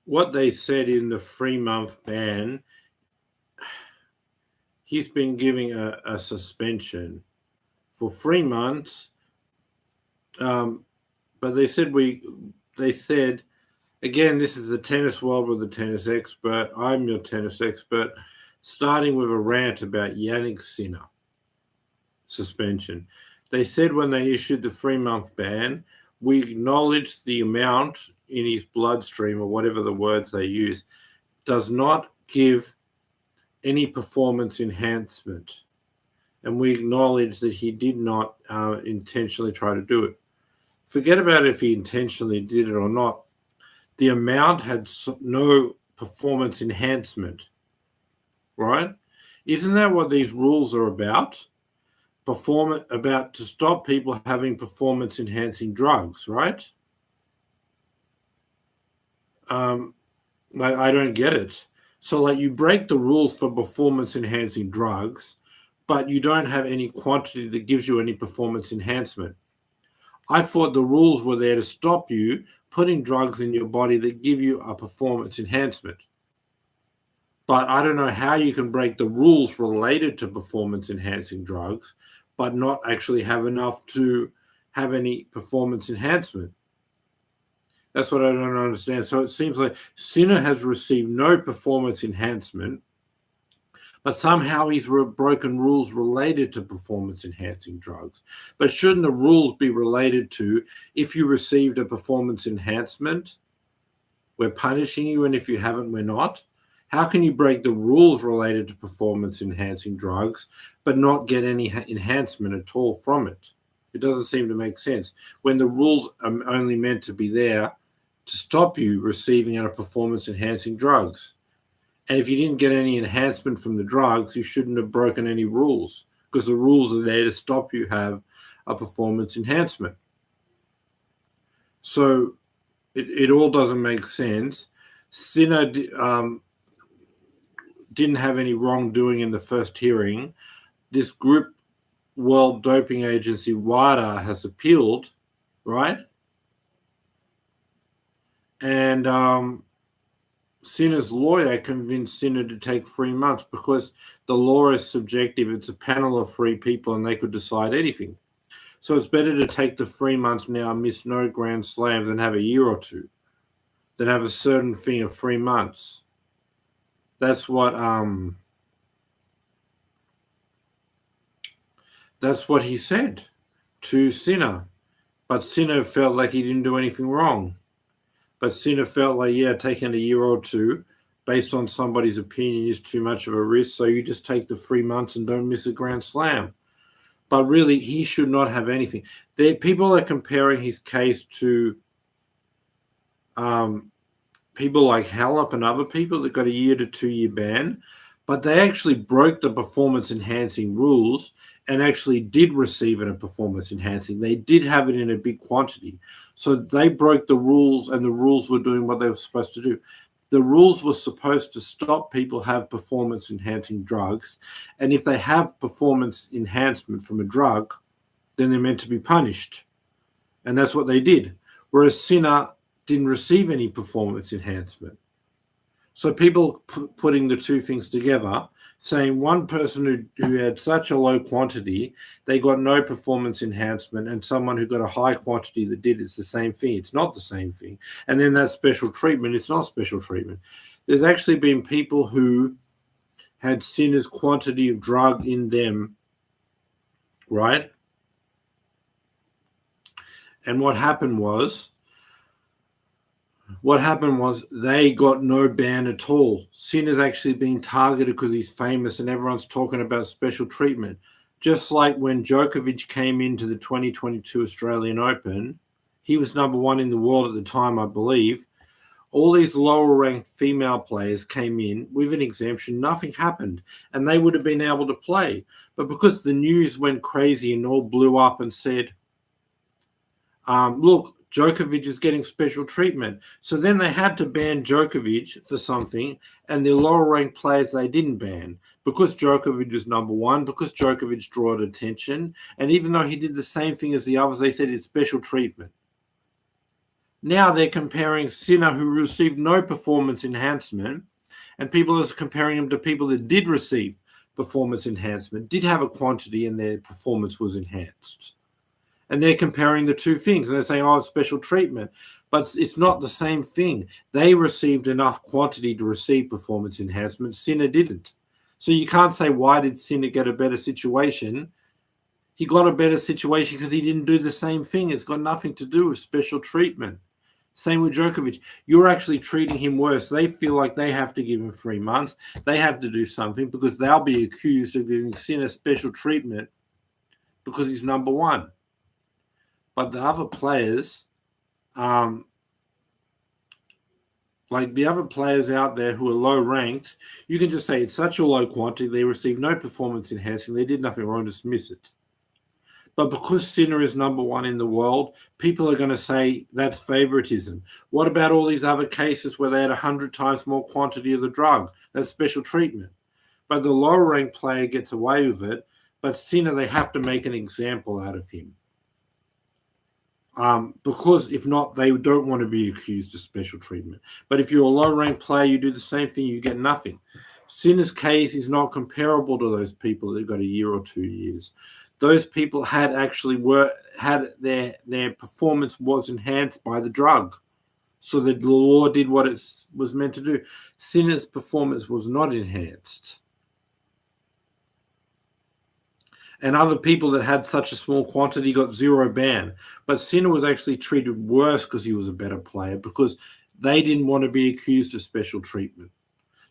what they said in the 3-month ban, he's been giving a suspension for 3 months. But they said again, this is the tennis world with the tennis expert. I'm your tennis expert, starting with a rant about Yannick Sinner suspension. They said when they issued the 3-month ban, we acknowledge the amount in his bloodstream, or whatever the words they use, does not give any performance enhancement. And we acknowledge that he did not intentionally try to do it. Forget about if he intentionally did it or not. The amount had no performance enhancement, right? Isn't that what these rules are about? About to stop people having performance enhancing drugs, right? I don't get it. So you break the rules for performance enhancing drugs, but you don't have any quantity that gives you any performance enhancement. I thought the rules were there to stop you putting drugs in your body that give you a performance enhancement. But I don't know how you can break the rules related to performance enhancing drugs, but not actually have enough to have any performance enhancement. That's what I don't understand. So it seems like Sinner has received no performance enhancement, but somehow he's broken rules related to performance enhancing drugs. But shouldn't the rules be related to, if you received a performance enhancement, we're punishing you, and if you haven't, we're not? How can you break the rules related to performance enhancing drugs but not get any enhancement at all from it? It doesn't seem to make sense when the rules are only meant to be there to stop you receiving a performance enhancing drugs. And if you didn't get any enhancement from the drugs, you shouldn't have broken any rules, because the rules are there to stop you have a performance enhancement. So it all doesn't make sense. Sinner didn't have any wrongdoing in the first hearing. This group, World Doping Agency, WADA, has appealed, right? And Sinner's lawyer convinced Sinner to take 3 months because the law is subjective. It's a panel of 3 people and they could decide anything. So it's better to take the 3 months now and miss no Grand Slams and have a year or two than have a certain thing of 3 months. That's what he said to Sinner. But Sinner felt like he didn't do anything wrong. But Sinner felt like, taking a year or two based on somebody's opinion is too much of a risk, so you just take the 3 months and don't miss a Grand Slam. But really, he should not have anything. People are comparing his case to people like Halep and other people that got a 1 to 2 year ban, but they actually broke the performance-enhancing rules and actually did receive it in performance-enhancing. They did have it in a big quantity. So they broke the rules, and the rules were doing what they were supposed to do. The rules were supposed to stop people have performance-enhancing drugs, and if they have performance enhancement from a drug, then they're meant to be punished. And that's what they did. Whereas Sinner didn't receive any performance enhancement. So people putting the two things together, saying one person who had such a low quantity, they got no performance enhancement, and someone who got a high quantity that did, it's the same thing. It's not the same thing. And then that special treatment, it's not special treatment. There's actually been people who had Sinner's quantity of drug in them, right? And what happened was they got no ban at all. Sinner's actually being targeted because he's famous and everyone's talking about special treatment. Just like when Djokovic came into the 2022 Australian Open, he was number 1 in the world at the time, I believe. All these lower-ranked female players came in with an exemption. Nothing happened, and they would have been able to play. But because the news went crazy and all blew up and said, look, Djokovic is getting special treatment. So then they had to ban Djokovic for something, and the lower-ranked players they didn't ban because Djokovic was number 1, because Djokovic drew attention. And even though he did the same thing as the others, they said it's special treatment. Now they're comparing Sinner, who received no performance enhancement, and people are comparing him to people that did receive performance enhancement, did have a quantity, and their performance was enhanced. And they're comparing the two things, and they're saying, oh, it's special treatment. But it's not the same thing. They received enough quantity to receive performance enhancement. Sinner didn't. So you can't say, why did Sinner get a better situation? He got a better situation because he didn't do the same thing. It's got nothing to do with special treatment. Same with Djokovic. You're actually treating him worse. They feel like they have to give him 3 months. They have to do something because they'll be accused of giving Sinner special treatment because he's number one. But the other players, like the other players out there who are low ranked, you can just say it's such a low quantity, they received no performance enhancing, they did nothing wrong, dismiss it. But because Sinner is number one in the world, people are going to say that's favoritism. What about all these other cases where they had 100 times more quantity of the drug? That's special treatment. But the lower ranked player gets away with it, but Sinner, they have to make an example out of him. Because if not, they don't want to be accused of special treatment. But if you're a low-ranked player, you do the same thing, you get nothing. Sinner's case is not comparable to those people that got a year or 2 years. Those people had their performance was enhanced by the drug, so that the law did what it was meant to do. Sinner's performance was not enhanced. And other people that had such a small quantity got 0 ban. But Sinner was actually treated worse because he was a better player, because they didn't want to be accused of special treatment.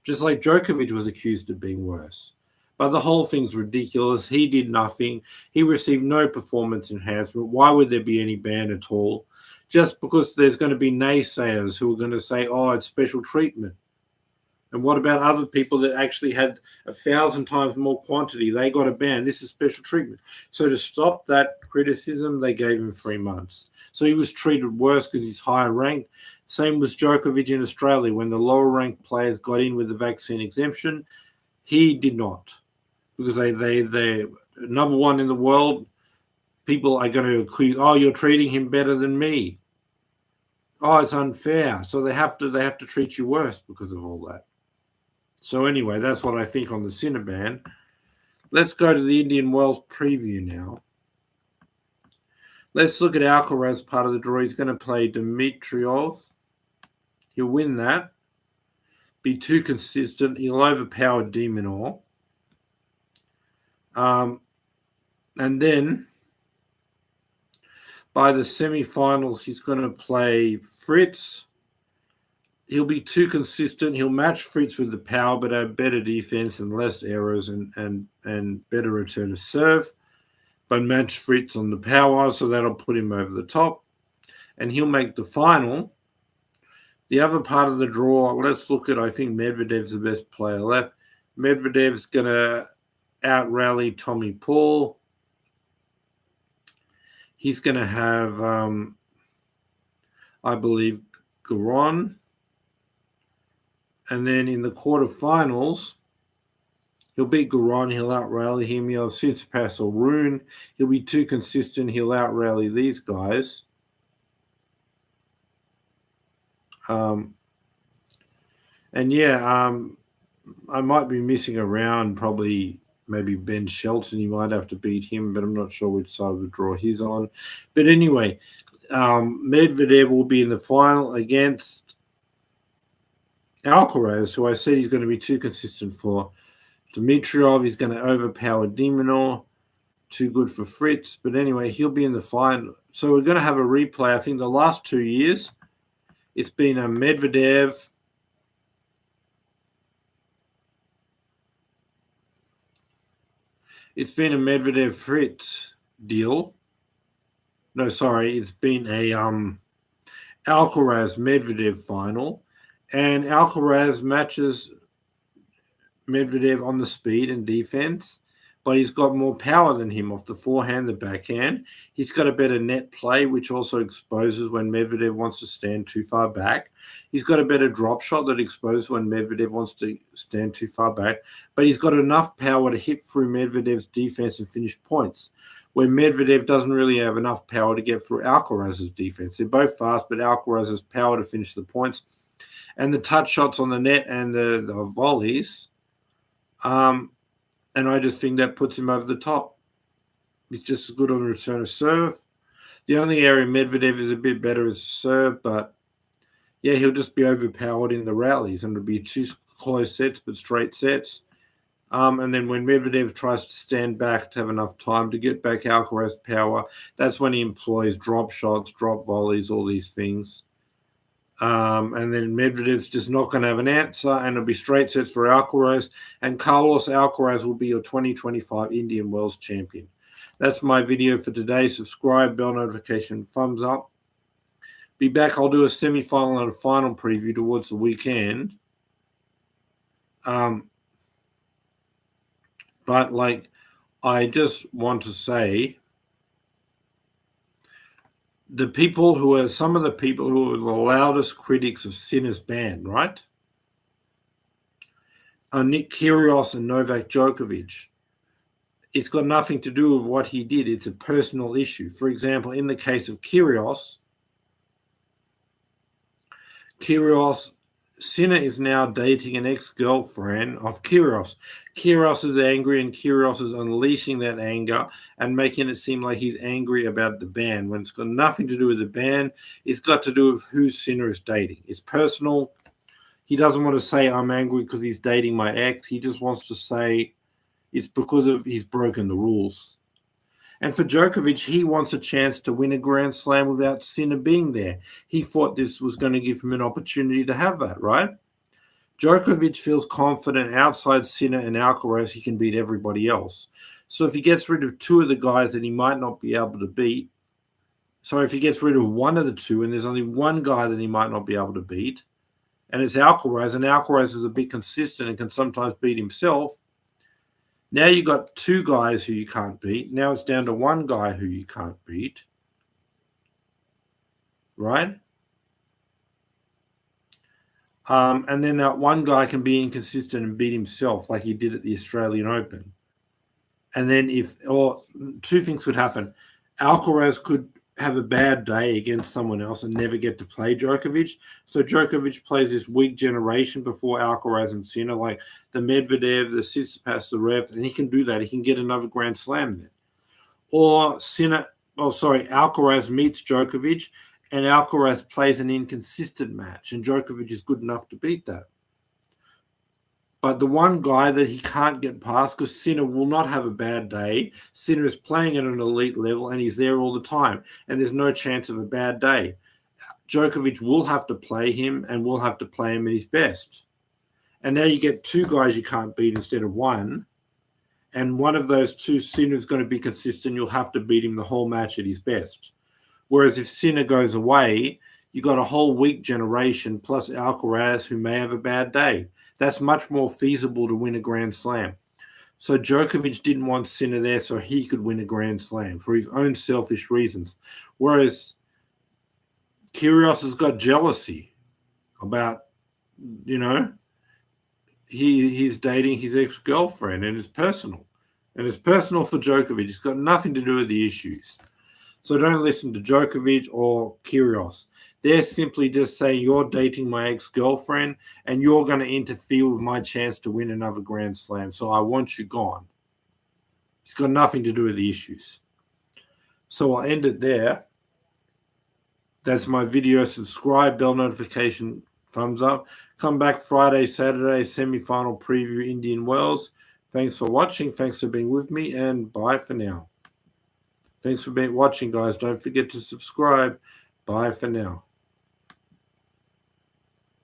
Just like Djokovic was accused of being worse. But the whole thing's ridiculous. He did nothing. He received no performance enhancement. Why would there be any ban at all? Just because there's going to be naysayers who are going to say, oh, it's special treatment. And what about other people that actually had 1,000 times more quantity? They got a ban. This is special treatment. So to stop that criticism, they gave him 3 months. So he was treated worse because he's higher ranked. Same with Djokovic in Australia. When the lower ranked players got in with the vaccine exemption, he did not. Because they're number one in the world. People are going to accuse, oh, you're treating him better than me. Oh, it's unfair. So they have to treat you worse because of all that. So anyway, that's what I think on the Sinner ban. Let's go to the Indian Wells preview now. Let's look at Alcaraz, part of the draw. He's going to play Dimitrov. He'll win that. Be too consistent. He'll overpower de Minaur. And then by the semi-finals, he's going to play Fritz. He'll be too consistent. He'll match Fritz with the power, but have better defense and less errors and better return to serve. But match Fritz on the power, so that'll put him over the top. And he'll make the final. The other part of the draw, let's look at, I think Medvedev's the best player left. Medvedev's going to out-rally Tommy Paul. He's going to have, I believe, Garon. And then in the quarterfinals, he'll beat Garon. He'll out-rally him. He'll have Tsitsipas or Rune. He'll be too consistent. He'll out-rally these guys. I might be missing around probably maybe Ben Shelton. You might have to beat him, but I'm not sure which side of the draw he's on. But anyway, Medvedev will be in the final against Alcaraz, who I said he's going to be too consistent for. Dimitrov is going to overpower de Minaur. Too good for Fritz. But anyway, he'll be in the final. So we're going to have a replay. I think the last 2 years, it's been a Medvedev. It's been a Medvedev-Fritz deal. No, sorry. It's been a Alcaraz-Medvedev final. And Alcaraz matches Medvedev on the speed and defense, but he's got more power than him off the forehand, the backhand. He's got a better net play, which also exposes when Medvedev wants to stand too far back. He's got a better drop shot that exposes when Medvedev wants to stand too far back, but he's got enough power to hit through Medvedev's defense and finish points. where Medvedev doesn't really have enough power to get through Alcaraz's defense. They're both fast, but Alcaraz has power to finish the points. And the touch shots on the net and the volleys, and I just think that puts him over the top. He's just as good on the return of serve. The only area Medvedev is a bit better is serve, but yeah, he'll just be overpowered in the rallies, and it'll be 2 close sets, but straight sets. And then when Medvedev tries to stand back to have enough time to get back Alcaraz's power, that's when he employs drop shots, drop volleys, all these things. And then Medvedev's just not going to have an answer, and it'll be straight sets for Alcaraz. And Carlos Alcaraz will be your 2025 Indian Wells champion. That's my video for today. Subscribe, bell notification, thumbs up. Be back. I'll do a semi-final and a final preview towards the weekend. But I just want to say, some of the people who are the loudest critics of Sinner's ban, right, are Nick Kyrgios and Novak Djokovic. It's got nothing to do with what he did. It's a personal issue. For example, in the case of Kyrgios, Sinner is now dating an ex-girlfriend of Kyrgios. Kyrgios is angry, and Kyrgios is unleashing that anger and making it seem like he's angry about the ban, when it's got nothing to do with the ban. It's got to do with who Sinner is dating. It's personal. He doesn't want to say, I'm angry because he's dating my ex. He just wants to say it's because of he's broken the rules. And for Djokovic, he wants a chance to win a Grand Slam without Sinner being there. He thought this was going to give him an opportunity to have that, right? Djokovic feels confident outside Sinner and Alcaraz he can beat everybody else. So if he gets rid of 2 of the guys that he might not be able to beat, so if he gets rid of 1 of the 2 and there's only 1 guy that he might not be able to beat, and it's Alcaraz, and Alcaraz is a bit consistent and can sometimes beat himself, now you've got 2 guys who you can't beat. Now it's down to 1 guy who you can't beat. Right? And then that 1 guy can be inconsistent and beat himself like he did at the Australian Open. And then 2 things could happen. Alcaraz could have a bad day against someone else and never get to play Djokovic. So Djokovic plays this weak generation before Alcaraz and Sinner, like the Medvedev, the Tsitsipas, the Rev, and he can do that. He can get another Grand Slam then. Or Alcaraz meets Djokovic, and Alcaraz plays an inconsistent match, and Djokovic is good enough to beat that. But the 1 guy that he can't get past, because Sinner will not have a bad day. Sinner is playing at an elite level, and he's there all the time, and there's no chance of a bad day. Djokovic will have to play him, and will have to play him at his best. And now you get 2 guys you can't beat instead of 1, and one of those 2, Sinner is going to be consistent. You'll have to beat him the whole match at his best. Whereas if Sinner goes away, you got a whole weak generation plus Alcaraz who may have a bad day. That's much more feasible to win a Grand Slam. So Djokovic didn't want Sinner there so he could win a Grand Slam for his own selfish reasons. Whereas Kyrgios has got jealousy about, he's dating his ex-girlfriend, and it's personal. And it's personal for Djokovic. It's got nothing to do with the issues. So don't listen to Djokovic or Kyrgios. They're simply just saying, you're dating my ex-girlfriend and you're going to interfere with my chance to win another Grand Slam. So I want you gone. It's got nothing to do with the issues. So I'll end it there. That's my video. Subscribe, bell notification, thumbs up. Come back Friday, Saturday, semi-final preview, Indian Wells. Thanks for watching. Thanks for being with me, and bye for now. Thanks for watching, guys. Don't forget to subscribe. Bye for now.